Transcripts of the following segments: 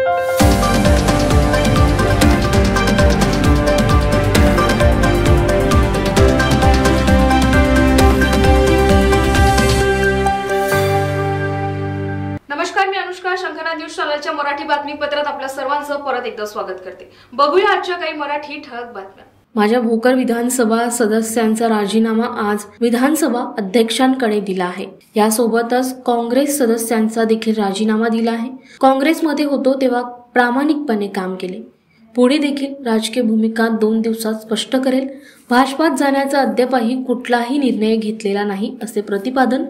नमस्कार, मी अनुष्का. शंखनाद न्यूज चॅनलच्या मराठी बातमीपत्रात आपल्या सर्वांचं परत एकदा स्वागत करते. बघूया आजच्या काही मराठी ठळक बातम्या. माझ्या भोकर विधानसभा सदस्यांचा राजीनामा आज विधानसभा अध्यक्षांकडे दिला आहे. यासोबतच काँग्रेस सदस्यांचा देखील राजीनामा दिला आहे. काँग्रेसमध्ये होतो तेव्हा प्रामाणिकपणे काम केले. पुढे देखील राजकीय भूमिका 2 दिवसात स्पष्ट करेल. भाजपात जाण्याचा अद्यापही कुठलाही निर्णय घेतलेला नाही, असे प्रतिपादन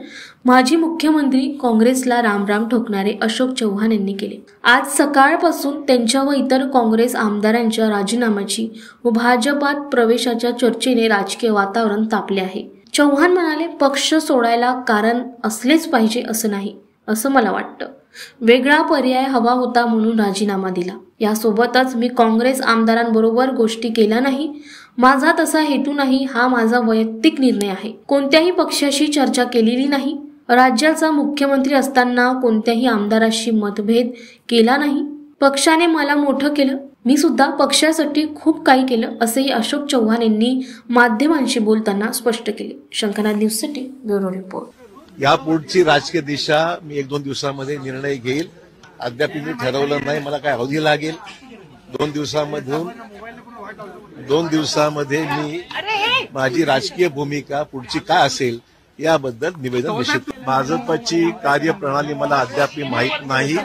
माजी मुख्यमंत्री काँग्रेसला रामराम ठोकणारे अशोक चव्हाण यांनी केले. आज सकाळपासून त्यांच्या व इतर काँग्रेस आमदारांच्या राजीनाम्याची व भाजपात प्रवेशाच्या चर्चेने राजकीय वातावरण तापले आहे. चव्हाण म्हणाले, पक्ष सोडायला कारण असलेच पाहिजे असं नाही, असं मला वाटतं. वेगळा पर्याय हवा होता म्हणून राजीनामा दिला. यासोबतच मी काँग्रेस आमदारांबरोबर गोष्टी केल्या नाही. माझा तसा हेतू नाही. हा माझा वैयक्तिक निर्णय आहे. कोणत्याही पक्षाशी चर्चा केलेली नाही. राज्याचा मुख्यमंत्री असताना कोणत्याही आमदाराशी मतभेद केला नाही. पक्षाने मला मोठं केलं. मी सुद्धा पक्षासाठी खूप काही केलं, असेही अशोक चव्हाण यांनी माध्यमांशी बोलताना स्पष्ट केले. शंखनाद न्यूजसाठी ब्युरो रिपोर्ट. यापुढची राजकीय दिशा मी 1-2 दिवसांमध्ये निर्णय घेईल. अद्याप मी ठरवलं नाही. मला काय अवधी लागेल. 2 दिवसामध्ये मी माझी राजकीय भूमिका पुढची काय असेल याबद्दल निवेदन निश्चित. भाजपची कार्यप्रणाली मला अद्याप माहीत नाही.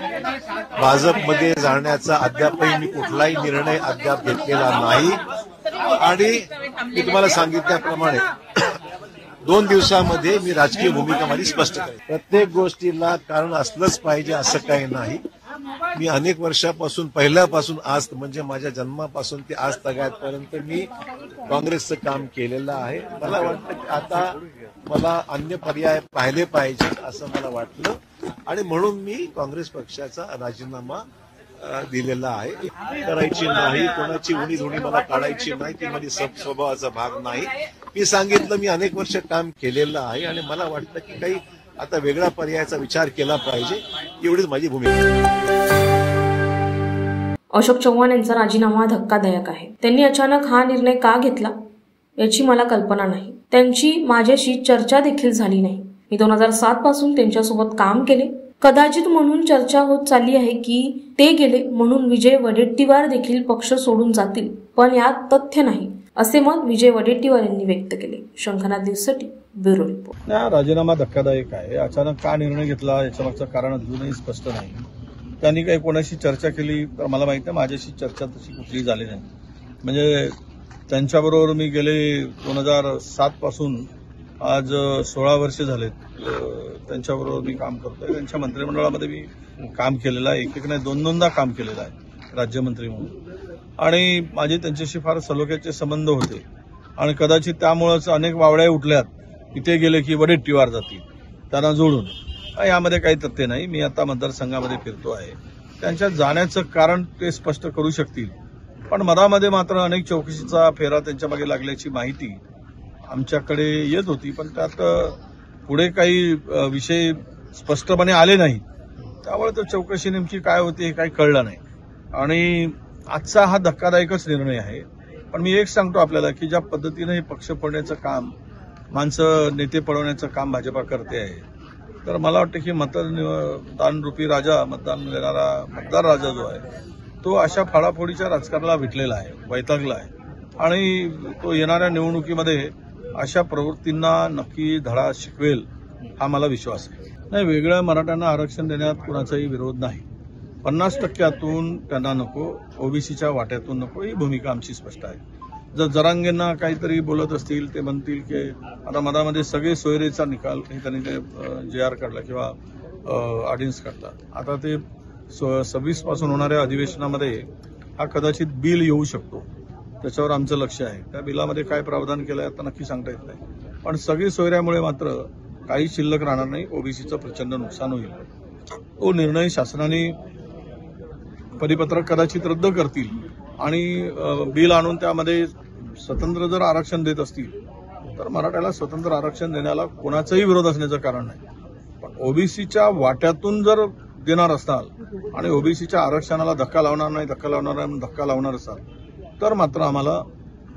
भाजपमध्ये जाण्याचा अद्यापही मी कुठलाही निर्णय अद्याप घेतलेला नाही. आणि मी तुम्हाला सांगितल्याप्रमाणे 2 दिवसामध्ये मी राजकीय भूमिका माझी स्पष्ट करेन. प्रत्येक गोष्टीला कारण असलंच पाहिजे असं काही नाही. मी अनेक वर्षापासून, पहिल्यापासून आज म्हणजे माझ्या जन्मापासून ते आज तगायतपर्यंत मी काँग्रेसचं काम केलेलं आहे. मला वाटतं की आता मला अन्य पर्याय पाहिले पाहिजे असं मला वाटलं आणि म्हणून मी काँग्रेस पक्षाचा राजीनामा दिलेला आहे. करायची नाही, कोणाची उणीधुणी मला काढायची नाही. ती माझी स्वभावाचा भाग नाही. मी सांगितलं मी अनेक वर्ष काम केलेलं आहे आणि मला वाटतं की काही आता वेगळा पर्यायाचा विचार केला पाहिजे, एवढीच माझी भूमिका. अशोक चव्हाण यांचा राजीनामा धक्कादायक आहे. त्यांनी अचानक हा निर्णय का घेतला याची मला कल्पना नाही. त्यांची माझ्याशी चर्चा देखील झाली नाही. मी 2007 पासून त्यांच्यासोबत काम केले. कदाचित म्हणून चर्चा होत चालली आहे की ते गेले म्हणून विजय वडेट्टीवार देखील पक्ष सोडून जातील, पण यात तथ्य नाही, असे मत विजय वडेट्टीवार यांनी व्यक्त केले. शंखनाद न्यूजसाठी ब्युरो रिपोर्ट. राजीनामा धक्कादायक आहे. अचानक का निर्णय घेतला याच्यामागचं कारण अजूनही स्पष्ट नाही. त्यांनी काही कोणाशी चर्चा केली तर मला माहिती आहे. माझ्याशी चर्चा तशी कुठली झाली नाही. म्हणजे त्यांच्याबरोबर मी गेले 2007 पासून आज 16 वर्ष झालेत त्यांच्याबरोबर मी काम करतोय. त्यांच्या मंत्रिमंडळामध्ये मी काम केलेलं आहे. एक नाही 2-2दा काम केलेलं आहे राज्यमंत्री म्हणून. आणि माझे त्यांच्याशी फार सलोख्याचे संबंध होते आणि कदाचित त्यामुळेच अनेक वावड्या उठल्यात की ते गेले की वडेट्टीवार जातील त्यांना जोडून. यामध्ये काही तथ्य नाही. मी आता मतदारसंघामध्ये फिरतो आहे. त्यांच्या जाण्याचं कारण ते स्पष्ट करू शकतील, पण मधामध्ये मात्र अनेक चौकशीचा फेरा त्यांच्या मागे लागल्याची माहिती आमच्याकडे येत होती, पण त्यात पुढे काही विषय स्पष्टपणे आले नाही. त्यामुळे तर चौकशी नेमकी काय होती हे काही कळलं नाही. आणि आजचा हा धक्कादायकच निर्णय आहे. पण मी एक सांगतो आपल्याला की ज्या पद्धतीने हे पक्ष फोडण्याचं काम, माणसं नेते पळवण्याचं काम भाजपा करते आहे, तर मला वाटतं की मतदान रूपी राजा, मतदान देणारा मतदार राजा जो आहे तो अशा फाडाफोडीच्या राजकारणाला विटलेला आहे, वैतागला आहे. आणि तो येणाऱ्या निवडणुकीमध्ये अशा प्रवृत्तींना नक्की धडा शिकवेल हा मला विश्वास आहे. नाही, वेगळ्या मराठ्यांना आरक्षण देण्यात कुणाचाही विरोध नाही. 50% त्यांना नको, ओबीसीच्या वाट्यातून नको, ही भूमिका आमची स्पष्ट आहे. जर जरांगेंना काहीतरी बोलत असतील, ते म्हणतील की आता मधामध्ये सगळे सोयरेचा निकाल त्यांनी ते JR काढला किंवा ऑर्डिनन्स काढला. आता ते 26 पासून होणाऱ्या अधिवेशनामध्ये हा कदाचित बिल येऊ शकतो. त्याच्यावर आमचं लक्ष आहे. त्या बिलामध्ये काय प्रावधान केलंय आता नक्की सांगता येत नाही. पण सगळी सोयऱ्यामुळे मात्र काही शिल्लक राहणार नाही. ओबीसीचं प्रचंड नुकसान होईल. तो निर्णय शासनाने परिपत्रक कदाचित रद्द करतील आणि बिल आणून त्यामध्ये स्वतंत्र जर आरक्षण देत असतील तर मराठ्याला स्वतंत्र आरक्षण देण्याला कोणाचाही विरोध असण्याचं कारण नाही. पण ओबीसीच्या वाट्यातून जर देणार असाल आणि ओबीसीच्या आरक्षणाला धक्का लावणार नाही म्हणून धक्का लावणार असाल तर मात्र आम्हाला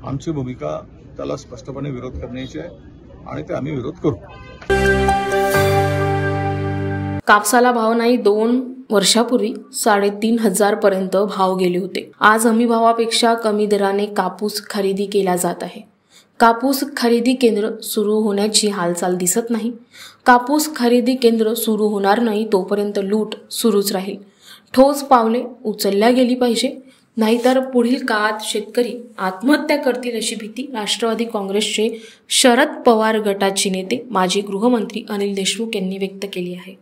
आमची भूमिका त्याला स्पष्टपणे विरोध करण्याची आहे आणि ते आम्ही विरोध करू. कापसाला भाव नाही 2 वर्षापूर्वी 3,500 पर्यंत भाव गेले होते. आज हमी भावापेक्षा कमी दराने कापूस खरेदी केला जात आहे. कापूस खरेदी केंद्र सुरू होण्याची हालचाल दिसत नाही. कापूस खरेदी केंद्र सुरू होणार नाही तोपर्यंत लूट सुरूच राहील. ठोस पावले उचलल्या गेली पाहिजे, नाहीतर पुढील काळात शेतकरी आत्महत्या करतील अशी भीती राष्ट्रवादी काँग्रेसचे शरद पवार गटाचे नेते माजी गृहमंत्री अनिल देशमुख यांनी व्यक्त केली आहे.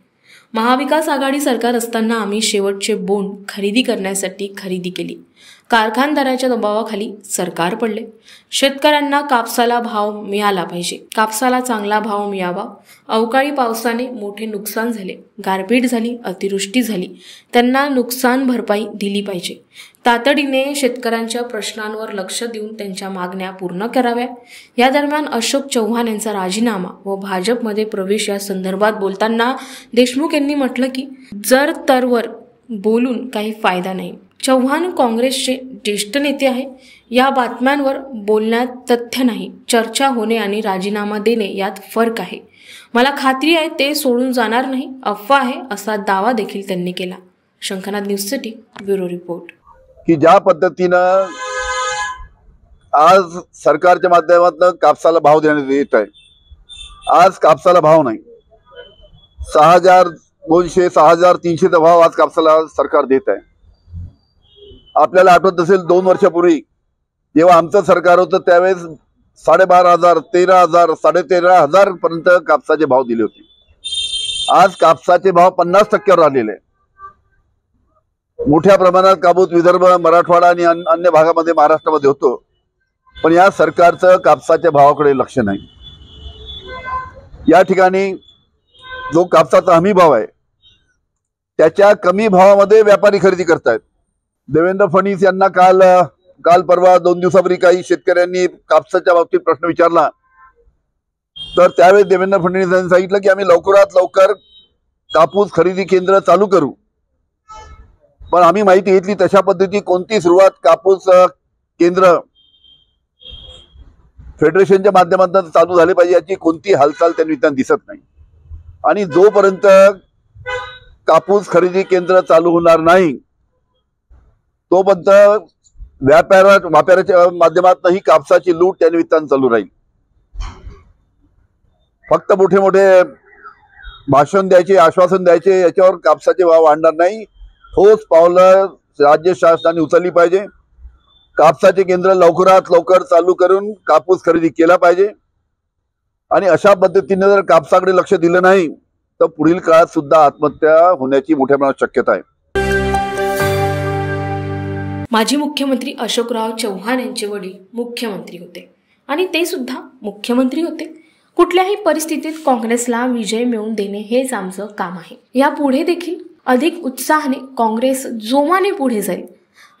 महाविकास आघाडी सरकार असताना आम्ही शेवटचे बोंड खरेदी करण्यासाठी खरेदी केली. कारखानदाराच्या दबावाखाली सरकार पडले. शेतकऱ्यांना कापसाला भाव मिळाला पाहिजे. कापसाला चांगला भाव मिळावा. अवकाळी पावसाने मोठे नुकसान झाले, गारपीट झाली, अतिवृष्टी झाली, त्यांना नुकसान भरपाई दिली पाहिजे. तातडीने शेतकऱ्यांच्या प्रश्नांवर लक्ष देऊन त्यांच्या मागण्या पूर्ण कराव्या. या दरम्यान अशोक चव्हाण यांचा राजीनामा व भाजपमध्ये प्रवेश या संदर्भात बोलताना देशमुख यांनी म्हटलं की जर तरवर बोलून काही फायदा नाही. चव्हाण काँग्रेसचे ज्येष्ठ नेते आहे. या बातम्यांवर बोलण्यात तथ्य नाही. चर्चा होणे आणि राजीनामा देणे यात फरक आहे. मला खात्री आहे ते सोडून जाणार नाही, अफवा आहे असा दावा देखील त्यांनी केला. शंखनाथ न्यूजसाठी ब्युरो रिपोर्ट. की ज्या पद्धतीनं आज सरकारच्या माध्यमातून कापसाला भाव देण्यात येत आहे, आज कापसाला भाव नाही. 6,200 6,300चा भाव आज कापसाला सरकार देत आहे. आपल्याला आठवत असेल 2 वर्षापूर्वी जेव्हा आमचं सरकार होतं त्यावेळेस 12,500 13,000 13,500 पर्यंत कापसाचे भाव दिले होते. आज कापसाचे भाव 50% आलेले आहे. मोठ्या प्रमाणात कापूस विदर्भ, मराठवाडा आणि अन्य भागामध्ये महाराष्ट्रामध्ये होतो, पण या सरकारचं कापसाच्या भावाकडे लक्ष नाही. या ठिकाणी जो कापसाचा हमी भाव आहे त्याच्या कमी भावामध्ये व्यापारी खरेदी करतायत. देवेंद्र फडणवीस यांना काल परवा 2 दिवसापूर्वी काही शेतकऱ्यांनी कापसाच्या बाबतीत प्रश्न विचारला, तर त्यावेळेस देवेंद्र फडणवीस यांनी सांगितलं की आम्ही लवकरात लवकर कापूस खरेदी केंद्र चालू करू. पण आम्ही माहिती घेतली तशा पद्धती कोणती सुरुवात कापूस केंद्र फेडरेशनच्या माध्यमातून चालू झाले पाहिजे याची कोणती हालचाल त्यांना दिसत नाही. आणि जोपर्यंत कापूस खरेदी केंद्र चालू होणार नाही तोपर्यंत व्यापाऱ्याच्या माध्यमातून ही कापसाची लूट त्या निमित्तानं चालू राहील. फक्त मोठे मोठे भाषण द्यायचे, आश्वासन द्यायचे, याच्यावर कापसाचे भाव वाढणार नाही. ठोस पावलं राज्य शासनाने उचलली पाहिजे. कापसाचे केंद्र लवकरात लवकर चालू करून कापूस खरेदी केला पाहिजे. आणि अशा पद्धतीने जर कापसाकडे लक्ष दिलं नाही तर पुढील काळात सुद्धा आत्महत्या होण्याची मोठ्या प्रमाणात शक्यता आहे. माजी मुख्यमंत्री अशोकराव चव्हाण यांचे वडील मुख्यमंत्री होते आणि ते सुद्धा मुख्यमंत्री होते. कुठल्याही परिस्थितीत काँग्रेसला विजय मिळवून देणे हेच आमचं काम आहे. यापुढे देखील अधिक उत्साहाने काँग्रेस जोमाने पुढे जाईल.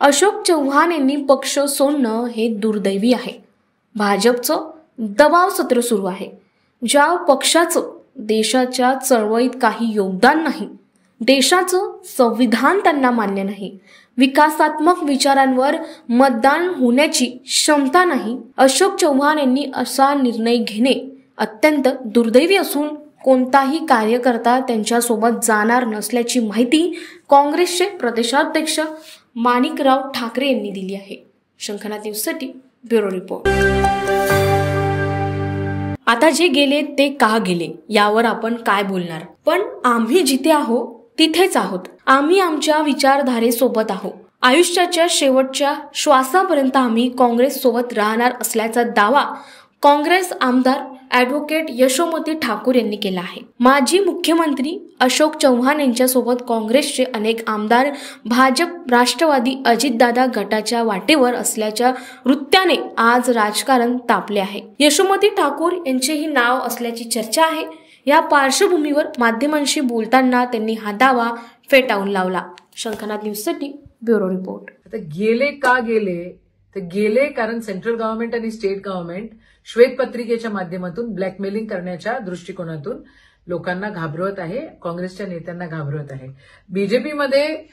अशोक चव्हाण यांनी पक्ष सोडणं हे दुर्दैवी आहे. भाजपचं दबाव सत्र सुरू आहे. ज्या पक्षाचं देशाच्या चळवळीत काही योगदान नाही, देशाचं संविधान त्यांना मान्य नाही, विकासात्मक विचारांवर मतदान होण्याची क्षमता नाही, अशोक चव्हाण यांनी असा निर्णय घेणे अत्यंत दुर्दैवी असून कोणताही कार्यकर्ता त्यांच्यासोबत जाणार नसल्याची माहिती काँग्रेसचे प्रदेशाध्यक्ष माणिकराव ठाकरे यांनी दिली आहे. शंखनाथ न्यूजसाठी ब्युरो रिपोर्ट. आता जे गेले ते का गेले यावर आपण काय बोलणार, पण आम्ही जिथे आहोत तिथेच आहोत. आम्ही आमच्या विचारधारेसोबत आहोत. आयुष्याच्या शेवटच्या श्वासापर्यंत आम्ही काँग्रेस सोबत राहणार असल्याचा दावा काँग्रेस आमदार ॲडव्होकेट यशोमती ठाकूर यांनी केला आहे. माजी मुख्यमंत्री अशोक चव्हाण यांच्यासोबत काँग्रेसचे अनेक आमदार भाजप, राष्ट्रवादी, अजितदादा गटाच्या वाटेवर असल्याच्या वृत्ताने आज राजकारण तापले आहे. यशोमती ठाकूर यांचेही नाव असल्याची चर्चा आहे. या पार्श्वभूमीवर माध्यमांशी बोलताना त्यांनी हा दावा फेटाळून लावला. शंखनाथ न्यूजसाठी ब्युरो रिपोर्ट. आता गेले का गेले तर गेले कारण सेंट्रल गव्हर्नमेंट आणि स्टेट गव्हर्नमेंट श्वेतपत्रिकेच्या माध्यमातून ब्लॅकमेलिंग करण्याच्या दृष्टिकोनातून लोकांना घाबरवत आहे, काँग्रेसच्या नेत्यांना घाबरवत आहे. बीजेपीमध्ये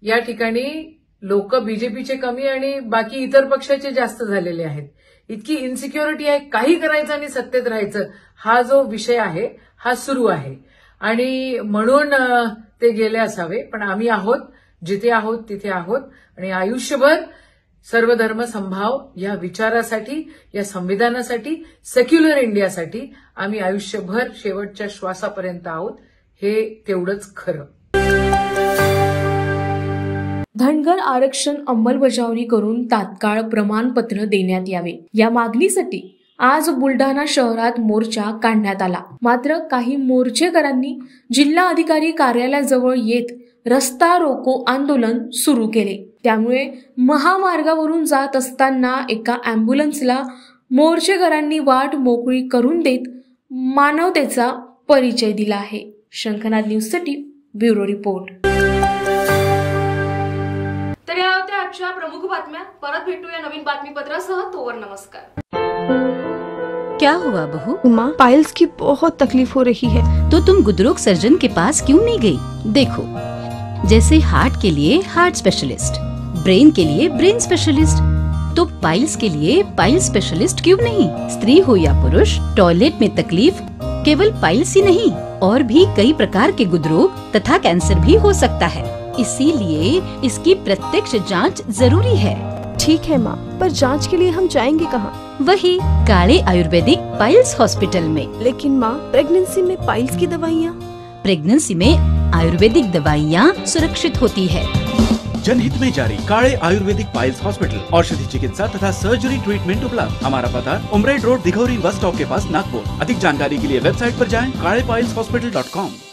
या ठिकाणी लोक बीजेपीचे कमी आणि बाकी इतर पक्षाचे जास्त झालेले आहेत. इतकी इन्सिक्युरिटी आहे, काही करायचं आणि सत्तेत राहायचं हा जो विषय आहे हा सुरू आहे आणि म्हणून ते गेले असावे. पण आम्ही आहोत, जिथे आहोत तिथे आहोत आणि आयुष्यभर सर्वधर्म समभाव या विचारासाठी, या संविधानासाठी, सेक्युलर इंडियासाठी आम्ही आयुष्यभर शेवटच्या श्वासापर्यंत आहोत. हे तेवढंच खरं. धनगर आरक्षण अंमलबजावणी करून तात्काळ प्रमाणपत्र देण्यात यावे या मागणीसाठी आज बुलढाणा शहरात मोर्चा काढण्यात आला. मात्र काही मोर्चेकरांनी जिल्हा अधिकारी कार्यालयाजवळ येत रस्ता रोको आंदोलन सुरू केले. त्यामुळे महामार्गावरून जात असताना एका अँब्युलन्सला मोर्चेकरांनी वाट मोकळी करून देत मानवतेचा परिचय दिला आहे. शंखनाद न्यूजसाठी ब्युरो रिपोर्ट. तर या होत्या आजच्या प्रमुख बातम्या. परत भेटूया नवीन बातमीपत्रासह. तोवर नमस्कार. क्या हुआ बहू? माँ, पाइल्स की बहुत तकलीफ हो रही है. तो तुम गुदरोग सर्जन के पास क्यों नहीं गई? देखो, जैसे हार्ट के लिए हार्ट स्पेशलिस्ट, ब्रेन के लिए ब्रेन स्पेशलिस्ट, तो पाइल्स के लिए पाइल स्पेशलिस्ट क्यों नहीं? स्त्री हो या पुरुष, टॉयलेट में तकलीफ केवल पाइल्स ही नहीं और भी कई प्रकार के गुदरोग तथा कैंसर भी हो सकता है. इसीलिए इसकी प्रत्यक्ष जांच जरूरी है. ठीक है माँ, पर जांच के लिए हम जाएंगे कहाँ? वही काले आयुर्वेदिक पाइल्स हॉस्पिटल में. लेकिन माँ, प्रेगनेंसी में पाइल्स की दवाइयाँ? प्रेगनेंसी में आयुर्वेदिक दवाइयाँ सुरक्षित होती है. जनहित में जारी काले आयुर्वेदिक पाइल्स हॉस्पिटल. औषधि चिकित्सा तथा सर्जरी ट्रीटमेंट उपलब्ध. हमारा पता उमरेड रोड, दिघौरी बस स्टॉप के पास, नागपुर. अधिक जानकारी के लिए वेबसाइट पर जाएं kalepileshhospital.com.